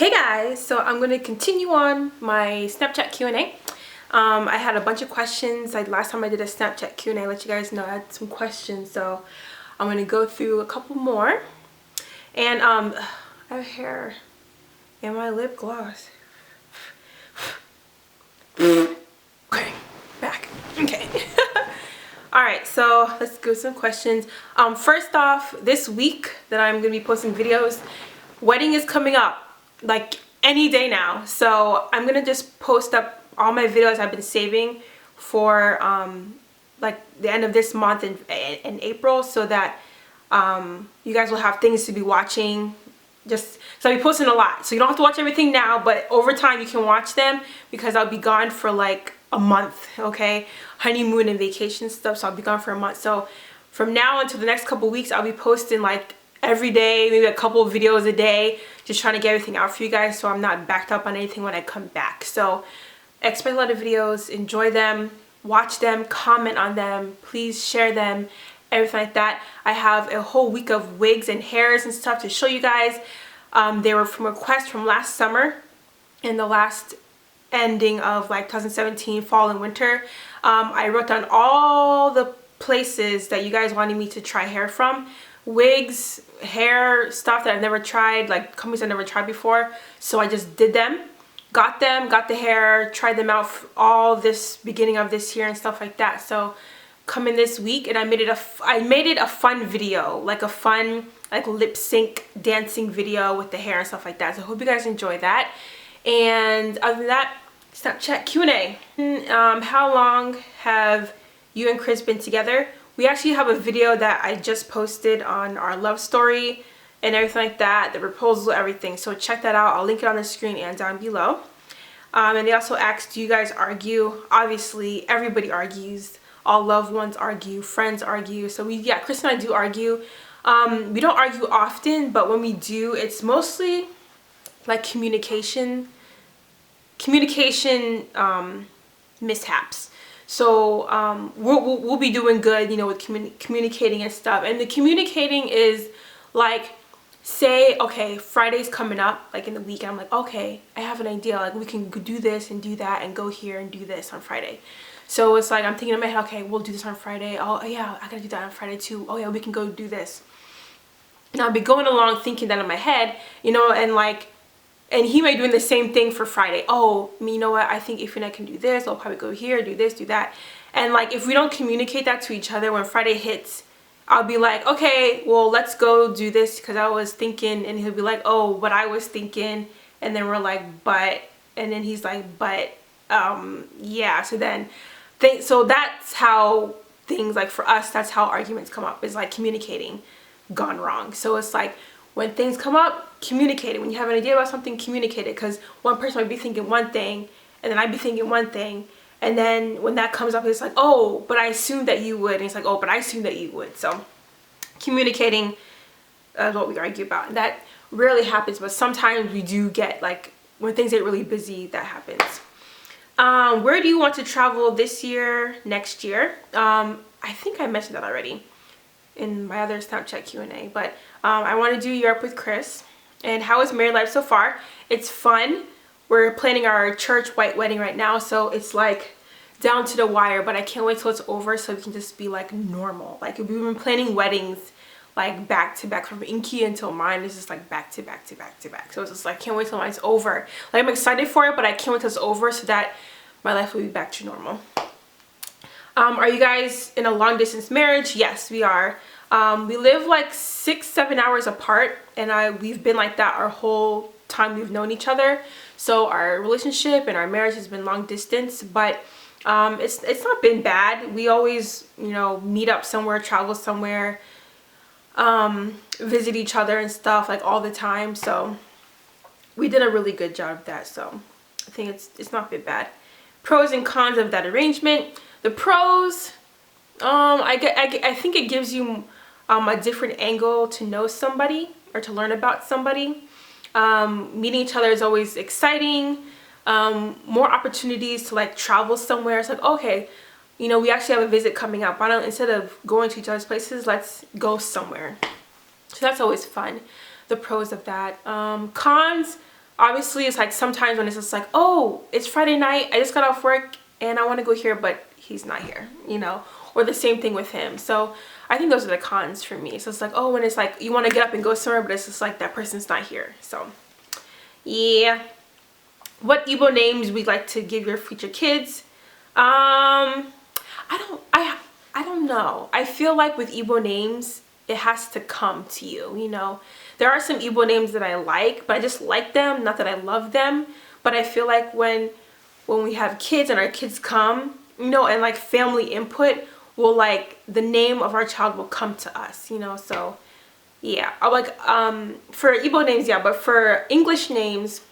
Hey guys, so I'm going to continue on my Snapchat Q&A. I had a bunch of questions. Like last time I did a Snapchat Q&A, I let you guys know I had some questions, so I'm going to go through a couple more. And I have hair and my lip gloss. Okay, back. Okay. Alright, so let's go some questions. First off, this week that I'm going to be posting videos, wedding is coming up like any day now. So I'm going to just post up all my videos I've been saving for like the end of this month in April, so that you guys will have things to be watching. Just so I'll be posting a lot, so you don't have to watch everything now, but over time you can watch them because I'll be gone for like a month. Okay, honeymoon and vacation stuff, so I'll be gone for a month. So from now until the next couple weeks I'll be posting like every day, maybe a couple of videos a day, just trying to get everything out for you guys so I'm not backed up on anything when I come back. So expect a lot of videos, enjoy them, watch them, comment on them, please share them, everything like that. I have a whole week of wigs and hairs and stuff to show you guys. They were from requests from last summer and the last ending of like 2017, fall and winter. I wrote down all the places that you guys wanted me to try hair from. Wigs, hair, stuff that I've never tried, like companies I've never tried before. So I just did them, got the hair, tried them out all this beginning of this year and stuff like that. So come in this week, and I made it a fun video, like a fun like lip sync dancing video with the hair and stuff like that. So I hope you guys enjoy that. And other than that, Snapchat Q&A. How long have you and Chris been together? We actually have a video that I just posted on our love story and everything like that, the proposal, everything. So check that out. I'll link it on the screen and down below. And they also asked, do you guys argue? Obviously, everybody argues. All loved ones argue, friends argue. So yeah, Chris and I do argue. We don't argue often, but when we do, it's mostly like communication mishaps. So we'll be doing good, you know, with communicating and stuff. And the communicating is like, say, okay, Friday's coming up, like in the week, and I'm like, okay, I have an idea, like we can do this and do that and go here and do this on Friday. So it's like I'm thinking in my head, okay, we'll do this on Friday. Oh yeah, I gotta do that on Friday too. Oh yeah, we can go do this. And I'll be going along thinking that in my head, you know, and he may be doing the same thing for Friday. Oh, you know what, I think if and I can do this, I'll probably go here, do this, do that. And like if we don't communicate that to each other, when Friday hits, I'll be like, okay, well, let's go do this because I was thinking, and he'll be like, oh, what I was thinking. And then we're like, but, and then he's like, but, yeah. So then, so that's how things, like for us, that's how arguments come up, is like communicating gone wrong. So it's like, when things come up, communicate it. When you have an idea about something, communicate it. Because one person might be thinking one thing, and then I'd be thinking one thing. And then when that comes up, it's like, oh, but I assumed that you would. And it's like, oh, but I assumed that you would. So communicating is what we argue about. And that rarely happens, but sometimes we do get, like, when things get really busy, that happens. Where do you want to travel this year, next year? I think I mentioned that already in my other Snapchat Q&A, but I want to do Europe with Chris. And how is married life so far? It's fun. We're planning our church white wedding right now, so it's like down to the wire, but I can't wait till it's over so we can just be like normal. Like we've been planning weddings like back to back, from Inky until mine is just like back to back to back to back. So it's just like, can't wait till mine's over. Like I'm excited for it, but I can't wait till it's over so that my life will be back to normal. Are you guys in a long distance marriage? Yes, we are. We live like 6-7 hours apart, and we've been like that our whole time we've known each other. So our relationship and our marriage has been long distance, but it's not been bad. We always, you know, meet up somewhere, travel somewhere, visit each other and stuff like all the time. So we did a really good job of that. So I think it's not been bad. Pros and cons of that arrangement. The pros, I think it gives you a different angle to know somebody or to learn about somebody. Meeting each other is always exciting. More opportunities to like travel somewhere. It's like, okay, you know, we actually have a visit coming up. Why don't, instead of going to each other's places, let's go somewhere. So that's always fun. The pros of that. Cons, obviously it's like sometimes when it's just like, oh, it's Friday night, I just got off work and I want to go here, but he's not here, you know, or the same thing with him. So I think those are the cons for me. So it's like, oh, when it's like you want to get up and go somewhere, but it's just like that person's not here. So yeah. What Igbo names we'd like to give your future kids? I don't know. I feel like with Igbo names, it has to come to you, you know. There are some Igbo names that I like, but I just like them, not that I love them. But I feel like when we have kids and our kids come, you know, and like family input will, like, the name of our child will come to us, you know. So yeah, I like for Igbo names, yeah, but for English names,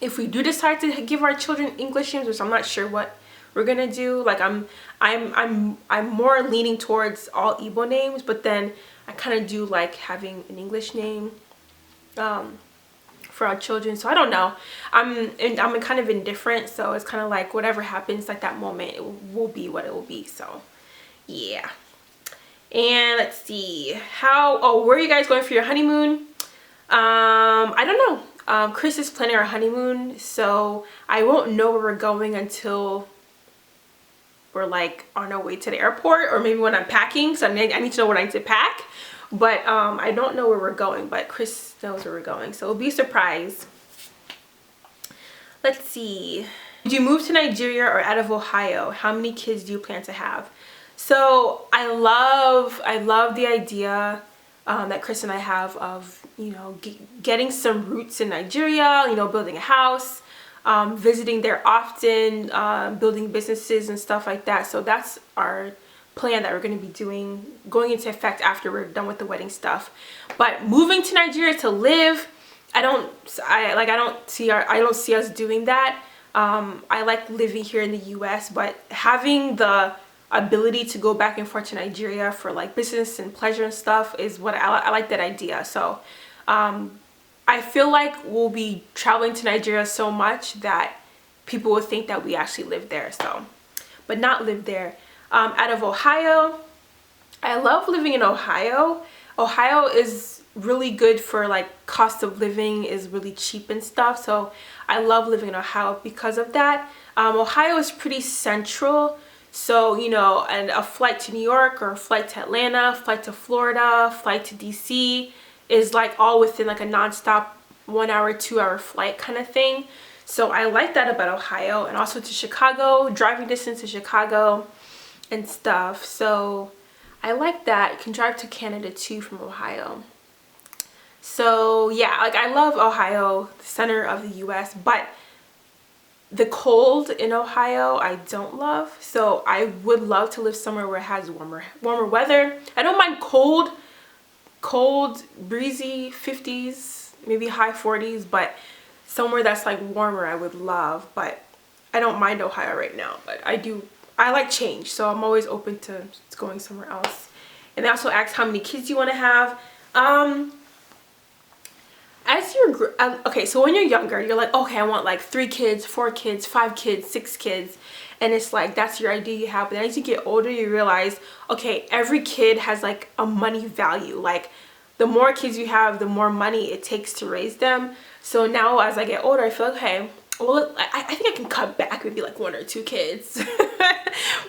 if we do decide to give our children English names, which I'm not sure what we're gonna do, like I'm more leaning towards all Igbo names, but then I kind of do like having an English name for our children. So I don't know. I'm kind of indifferent, so it's kind of like whatever happens like that moment, it will be what it will be. So yeah. And let's see, where are you guys going for your honeymoon? I don't know. Chris is planning our honeymoon, so I won't know where we're going until we're like on our way to the airport, or maybe when I'm packing. So I need to know what I need to pack, but I don't know where we're going, but Chris knows where we're going, so it'll be a surprise. Let's see. Did you move to Nigeria or out of Ohio? How many kids do you plan to have? So I love the idea that Chris and I have of, you know, getting some roots in Nigeria, you know, building a house, visiting there often, building businesses and stuff like that. So that's our plan that we're going to be doing, going into effect after we're done with the wedding stuff. But moving to Nigeria to live, I don't see us doing that. I like living here in the US, but having the ability to go back and forth to Nigeria for like business and pleasure and stuff is what I like that idea. So I feel like we'll be traveling to Nigeria so much that people will think that we actually live there, so, but not live there. Out of Ohio, I love living in Ohio. Ohio is really good for like cost of living is really cheap and stuff, so I love living in Ohio because of that. Ohio is pretty central, so, you know, and a flight to New York or a flight to Atlanta, flight to Florida, flight to DC is like all within like a non-stop 1 hour, 2 hour flight kind of thing. So I like that about Ohio, and also to Chicago, driving distance to Chicago and stuff. So I like that. You can drive to Canada too from Ohio. So yeah, like I love Ohio, the center of the US, but the cold in Ohio I don't love. So I would love to live somewhere where it has warmer weather. I don't mind cold, breezy 50s, maybe high 40s, but somewhere that's like warmer I would love. But I don't mind Ohio right now, but I like change, so I'm always open to going somewhere else. And they also asked how many kids you want to have. As you're okay, so when you're younger, you're like, okay, I want like 3 kids, 4 kids, 5 kids, 6 kids, and it's like that's your idea you have. But then as you get older, you realize, okay, every kid has like a money value. Like the more kids you have, the more money it takes to raise them. So now as I get older, I feel like, okay, well, I think I can cut back maybe like 1 or 2 kids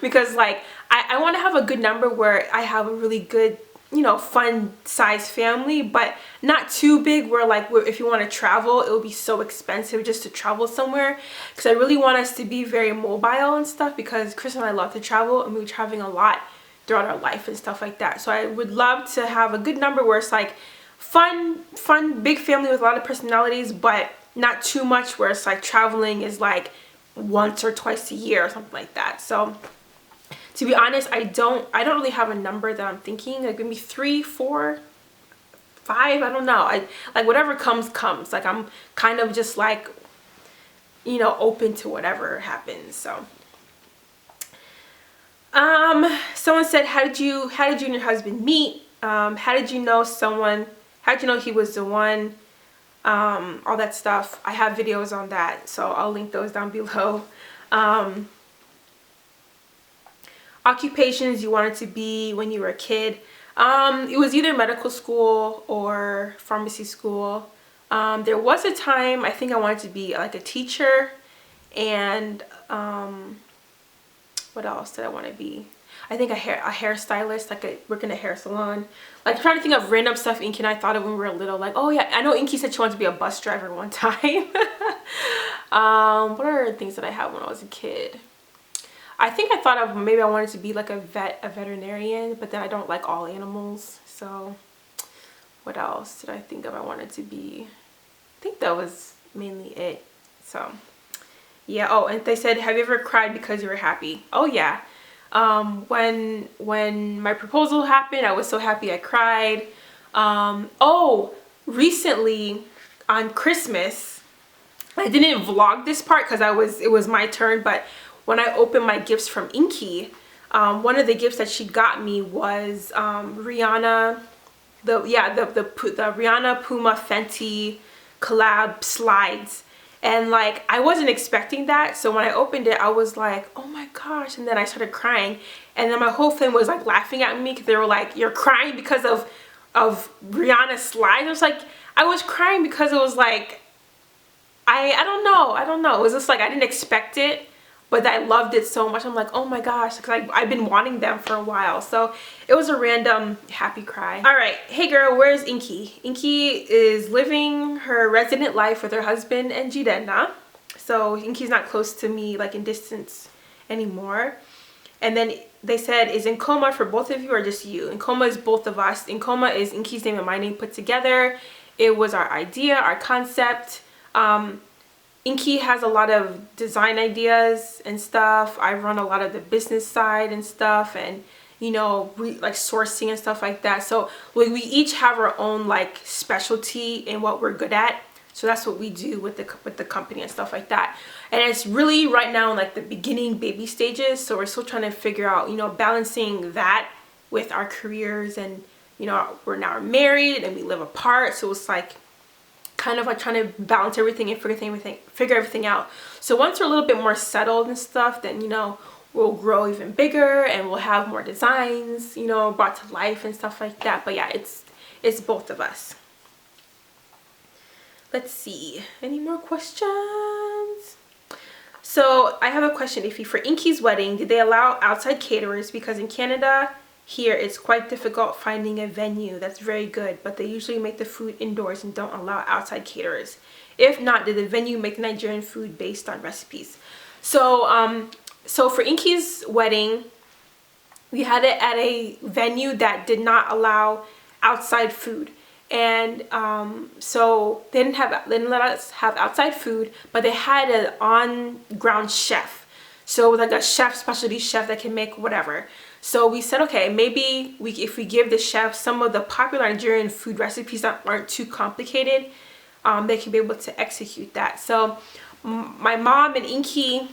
because like I want to have a good number where I have a really good, you know, fun size family, but not too big where like if you want to travel, it will be so expensive just to travel somewhere, because I really want us to be very mobile and stuff, because Chris and I love to travel and we're traveling a lot throughout our life and stuff like that. So I would love to have a good number where it's like fun big family with a lot of personalities, but not too much where it's like traveling is like once or twice a year or something like that. So to be honest, I don't really have a number that I'm thinking. Like maybe 3, 4, 5, I don't know. I like whatever comes. Like I'm kind of just like, you know, open to whatever happens. So someone said, how did you and your husband meet? How did you know he was the one? All that stuff. I have videos on that, so I'll link those down below. Occupations you wanted to be when you were a kid. It was either medical school or pharmacy school. There was a time I think I wanted to be like a teacher, and what else did I want to be? I think a hairstylist, like work in a hair salon. Like trying to think of random stuff Inky and I thought of when we were little. Like, oh yeah, I know Inky said she wanted to be a bus driver one time. What are things that I had when I was a kid? I think I thought of maybe I wanted to be like a veterinarian, but then I don't like all animals. So what else did I think of I wanted to be? I think that was mainly it. So yeah. Oh, and they said, have you ever cried because you were happy? Oh yeah. When my proposal happened, I was so happy I cried. Oh, recently on Christmas, I didn't vlog this part because it was my turn, but when I opened my gifts from Inky, one of the gifts that she got me was Rihanna, the Rihanna Puma Fenty collab slides. And like I wasn't expecting that, so when I opened it I was like, oh my gosh, and then I started crying, and then my whole family was like laughing at me because they were like, you're crying because of Rihanna's slides? I was crying because it was like, I don't know, it was just like I didn't expect it, but I loved it so much. I'm like, oh my gosh, because I've been wanting them for a while. So it was a random happy cry. All right, hey girl, where's Inky? Inky is living her resident life with her husband and Jidenna. So Inky's not close to me, like in distance anymore. And then they said, is Nkoma for both of you or just you? Nkoma is both of us. Nkoma is Inky's name and my name put together. It was our idea, our concept. Inky has a lot of design ideas and stuff. I run a lot of the business side and stuff, and you know, like sourcing and stuff like that. So we each have our own like specialty in what we're good at. So that's what we do with the company and stuff like that. And it's really right now in like the beginning baby stages. So we're still trying to figure out, you know, balancing that with our careers, and you know, we're now married and we live apart. So it's like kind of like trying to balance everything and figure everything out. So once we're a little bit more settled and stuff, then you know, we'll grow even bigger and we'll have more designs, you know, brought to life and stuff like that. But yeah, it's both of us. Let's see, any more questions? So I have a question, Ify. For Inky's wedding, did they allow outside caterers? Because in Canada here it's quite difficult finding a venue that's very good, but they usually make the food indoors and don't allow outside caterers. If not, did the venue make the Nigerian food based on recipes? So so for Inky's wedding, we had it at a venue that did not allow outside food. And so they didn't let us have outside food, but they had an on-ground chef. So like a chef, specialty chef that can make whatever. So we said, okay, maybe if we give the chef some of the popular Nigerian food recipes that aren't too complicated, they can be able to execute that. So my mom and Inky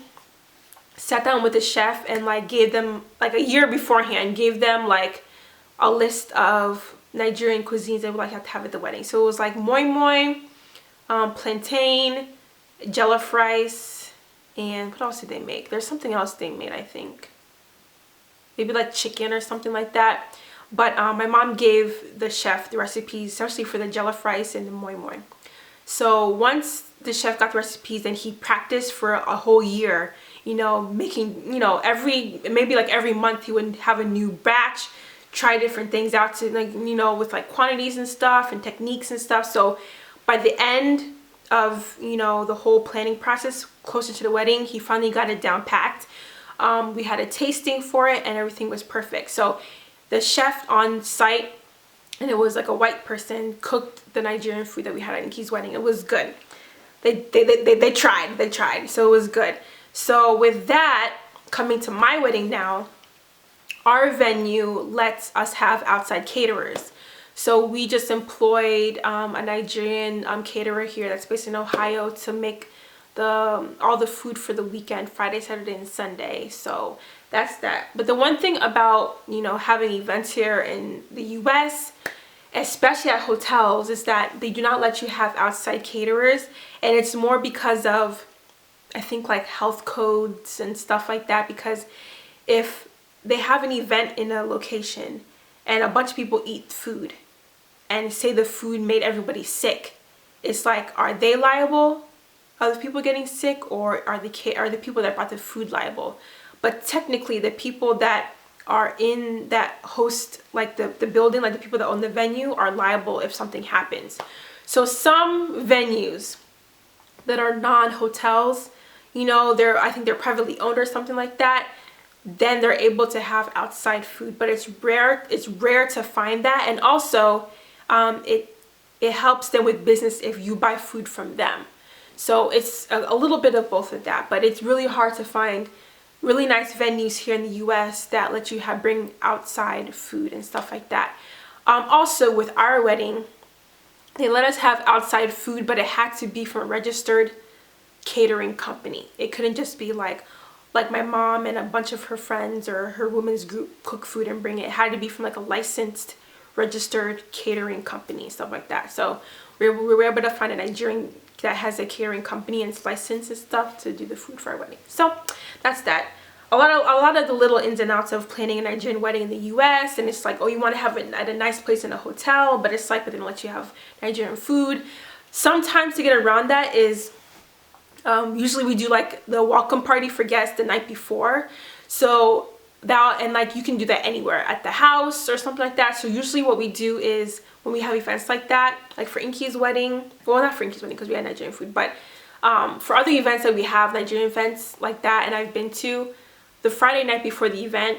sat down with the chef and like gave them, like a year beforehand, gave them like a list of Nigerian cuisines they would like to have at the wedding. So it was like moi moi, plantain, jollof rice, and what else did they make? There's something else they made, I think. Maybe like chicken or something like that. But my mom gave the chef the recipes, especially for the jollof rice and the moi moi. So once the chef got the recipes, then he practiced for a whole year, you know, making, you know, maybe like every month he would have a new batch, try different things out to, like, you know, with like quantities and stuff and techniques and stuff. So by the end of, you know, the whole planning process closer to the wedding, he finally got it down packed. We had a tasting for it and everything was perfect. So the chef on site, and it was like a white person, cooked the Nigerian food that we had at Inky's wedding. It was good. They tried, so it was good. So with that, coming to my wedding now, our venue lets us have outside caterers. So we just employed a Nigerian caterer here that's based in Ohio to make all the food for the weekend, Friday, Saturday, and Sunday. So that's that. But the one thing about, you know, having events here in the US, especially at hotels, is that they do not let you have outside caterers, and it's more because of, I think, like health codes and stuff like that. Because if they have an event in a location and a bunch of people eat food and say the food made everybody sick, it's like, are they liable? Are the people getting sick, or are the people that brought the food liable? But technically, the people that are in that host, like the building, like the people that own the venue, are liable if something happens. So some venues that are non-hotels, you know, I think they're privately owned or something like that, then they're able to have outside food. But it's rare to find that. And also it helps them with business if you buy food from them. So it's a little bit of both of that. But it's really hard to find really nice venues here in the US that let you bring outside food and stuff like that. Also with our wedding, they let us have outside food, but it had to be from a registered catering company. It couldn't just be like my mom and a bunch of her friends or her women's group cook food and bring it. It had to be from like a licensed, registered catering company, stuff like that. So we were able to find a Nigerian that has a catering company and it's licensed and stuff to do the food for our wedding. So that's that. A lot of the little ins and outs of planning a Nigerian wedding in the US, and it's like, oh, you want to have it at a nice place in a hotel, but it's like, but they don't let you have Nigerian food. Sometimes to get around that is usually we do like the welcome party for guests the night before. So that, and like you can do that anywhere, at the house or something like that. So usually what we do is when we have events like that, like for Inky's wedding, well, not for Inky's wedding because we had Nigerian food, but for other events that we have, Nigerian events like that, and I've been to, the Friday night before the event,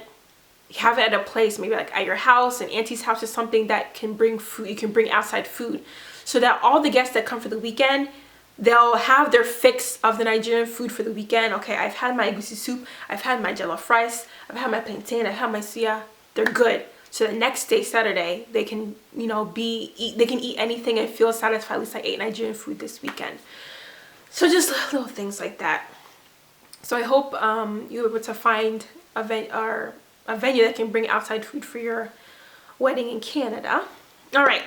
have it at a place, maybe like at your house, an auntie's house, or something that can bring food. You can bring outside food, so that all the guests that come for the weekend, they'll have their fix of the Nigerian food for the weekend. Okay, I've had my egusi soup, I've had my jollof rice, I've had my plantain, I've had my suya. They're good. So the next day, Saturday, they can, you know, they can eat anything and feel satisfied. At least I ate Nigerian food this weekend. So just little things like that. So I hope you're able to find a venue that can bring outside food for your wedding in Canada. All right.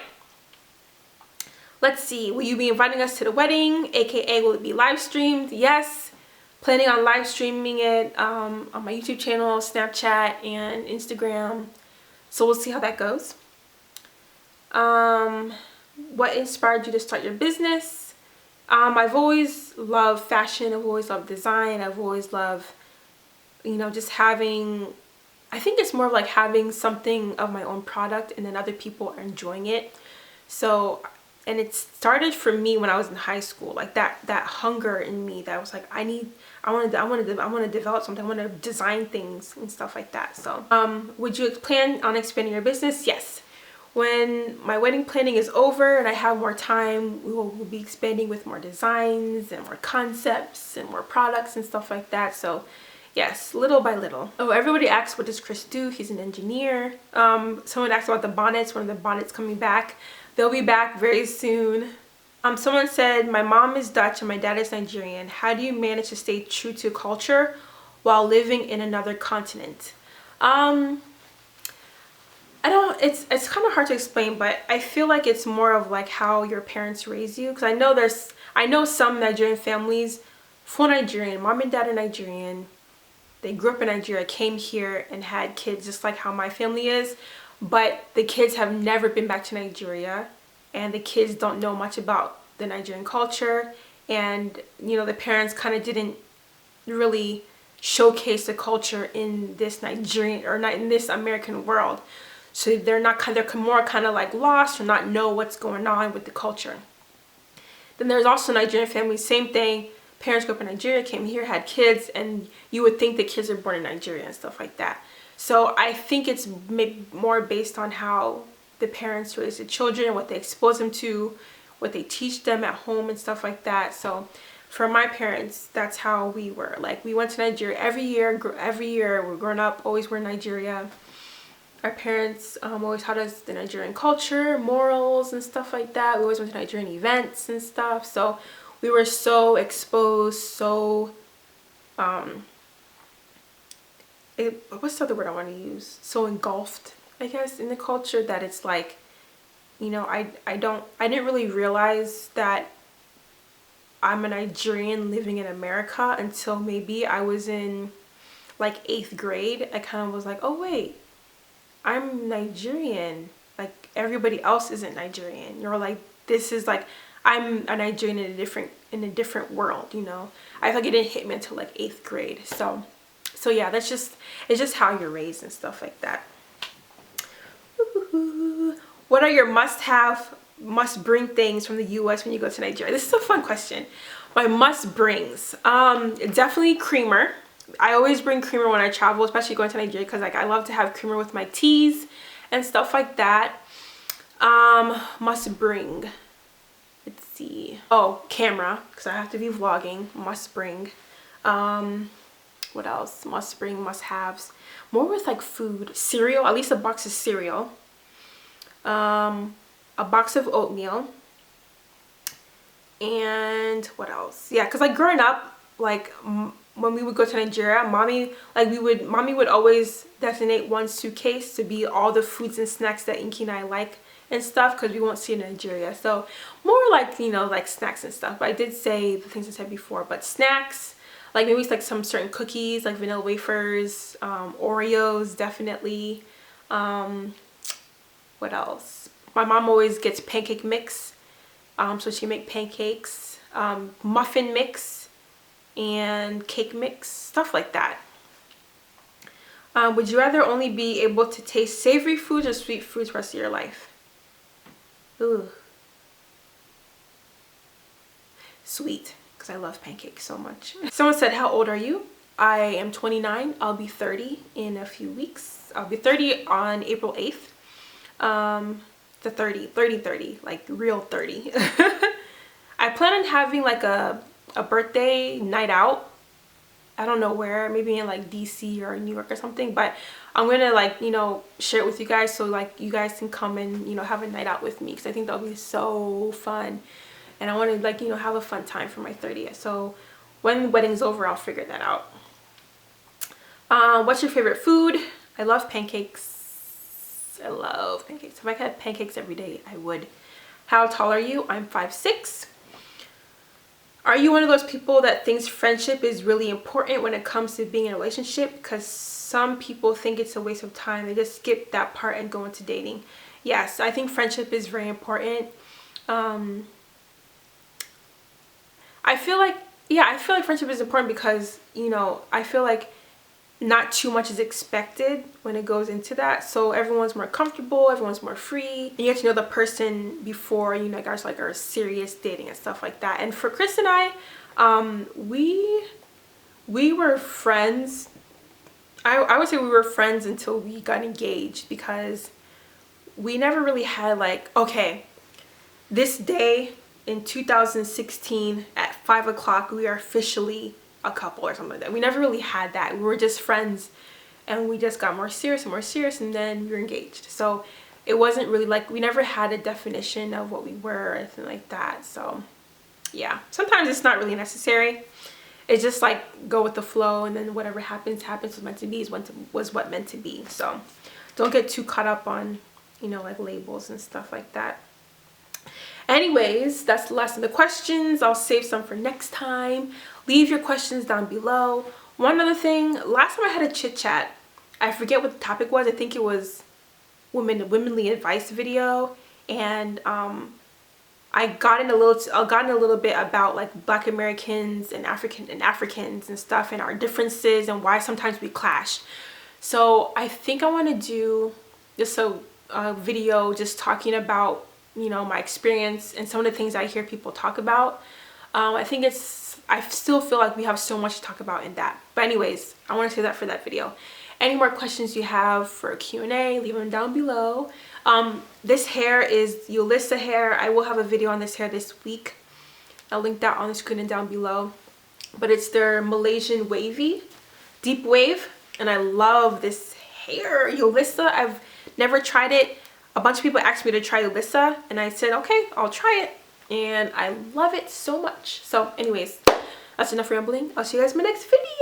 Let's see. Will you be inviting us to the wedding? AKA, will it be live streamed? Yes. Planning on live streaming it on my YouTube channel, Snapchat, and Instagram. So we'll see how that goes. What inspired you to start your business? I've always loved fashion. I've always loved design. I've always loved, you know, just having, I think it's more like having something of my own product and then other people are enjoying it. So, and it started for me when I was in high school, like that hunger in me that was like, I want to develop something. I want to design things and stuff like that. So, would you plan on expanding your business? Yes. When my wedding planning is over and I have more time, we'll be expanding with more designs and more concepts and more products and stuff like that. So yes, little by little. Oh, everybody asks, what does Chris do? He's an engineer. Someone asked about the bonnets. One of the bonnets coming back. They'll be back very soon. Someone said, my mom is Dutch and my dad is Nigerian. How do you manage to stay true to culture while living in another continent? It's kind of hard to explain, but I feel like it's more of like how your parents raise you. Because I know some Nigerian families, full Nigerian, mom and dad are Nigerian. They grew up in Nigeria, came here and had kids just like how my family is. But the kids have never been back to Nigeria. And the kids don't know much about the Nigerian culture. And, you know, the parents kind of didn't really showcase the culture in this Nigerian, or not in this American world. So they're more kind of like lost or not know what's going on with the culture. Then there's also Nigerian families, same thing. Parents grew up in Nigeria, came here, had kids, and you would think the kids are born in Nigeria and stuff like that. So I think it's more based on how the parents raise the children, what they expose them to, what they teach them at home and stuff like that. So for my parents, that's how we were. Like, we went to Nigeria every year. We're growing up, always were in Nigeria. Our parents always taught us the Nigerian culture, morals and stuff like that. We always went to Nigerian events and stuff. So we were so exposed, so, what's the other word I want to use? So engulfed, I guess, in the culture that it's like, you know, I didn't really realize that I'm a Nigerian living in America until maybe I was in like 8th grade. I kind of was like, oh wait, I'm Nigerian, like everybody else isn't Nigerian. You're like, this is like, I'm a Nigerian in a different world, you know. I feel like it didn't hit me until like 8th grade. So yeah, it's just how you're raised and stuff like that. What are your must bring things from the US when you go to Nigeria? This is a fun question. My must brings, definitely creamer. I always bring creamer when I travel, especially going to Nigeria, because like I love to have creamer with my teas and stuff like that. Must bring, let's see, oh, camera, because I have to be vlogging. Must bring. What else? Must bring, must haves, more with like food. Cereal, at least a box of cereal, a box of oatmeal, and what else? Yeah, because like growing up, like when we would go to Nigeria, mommy would always designate one suitcase to be all the foods and snacks that Inky and I like and stuff, because we won't see in Nigeria. So more like, you know, like snacks and stuff. But I did say the things I said before, but snacks, like maybe it's like some certain cookies, like vanilla wafers, Oreos, definitely. What else? My mom always gets pancake mix, so she make pancakes, muffin mix, and cake mix, stuff like that. Would you rather only be able to taste savory foods or sweet foods the rest of your life? Ooh. Sweet, because I love pancakes so much. Someone said, how old are you? I am 29. I'll be 30 in a few weeks. I'll be 30 on April 8th. The 30, like real 30. I plan on having like a birthday night out. I don't know where, maybe in like DC or New York or something, but I'm gonna like, you know, share it with you guys, so like you guys can come and, you know, have a night out with me, because I think that'll be so fun, and I want to like, you know, have a fun time for my 30th. So when the wedding's over, I'll figure that out. What's your favorite food? I love pancakes. I love pancakes. If I could have pancakes every day, I would. How tall are you? I'm 5'6". Are you one of those people that thinks friendship is really important when it comes to being in a relationship? Because some people think it's a waste of time. They just skip that part and go into dating. Yes, I think friendship is very important. I feel like friendship is important because, you know, I feel like not too much is expected when it goes into that, so everyone's more comfortable, everyone's more free, and you get to know the person before, you know, guys like are serious dating and stuff like that. And for Chris and I, we were friends. I would say we were friends until we got engaged, because we never really had like, okay, this day in 2016 at 5 o'clock we are officially a couple or something like that. We never really had that. We were just friends, and we just got more serious and more serious, and then we were engaged. So it wasn't really like, we never had a definition of what we were or anything like that. So yeah, sometimes it's not really necessary. It's just like go with the flow, and then whatever happens was meant to be, was what meant to be. So don't get too caught up on, you know, like labels and stuff like that. Anyways, that's the last of the questions. I'll save some for next time. Leave your questions down below. One other thing, last time I had a chit chat, I forget what the topic was. I think it was womanly advice video, and I got in a little bit about like Black Americans and Africans and stuff, and our differences and why sometimes we clash. So I think I want to do just a video just talking about, you know, my experience and some of the things I hear people talk about. I still feel like we have so much to talk about in that. But anyways, I want to say that for that video. Any more questions you have for Q&A, leave them down below. This hair is Yolissa hair. I will have a video on this hair this week. I'll link that on the screen and down below. But it's their Malaysian wavy, deep wave. And I love this hair, Yolissa. I've never tried it. A bunch of people asked me to try Yolissa, and I said, okay, I'll try it. And I love it so much. So anyways, that's enough rambling. I'll see you guys in my next video.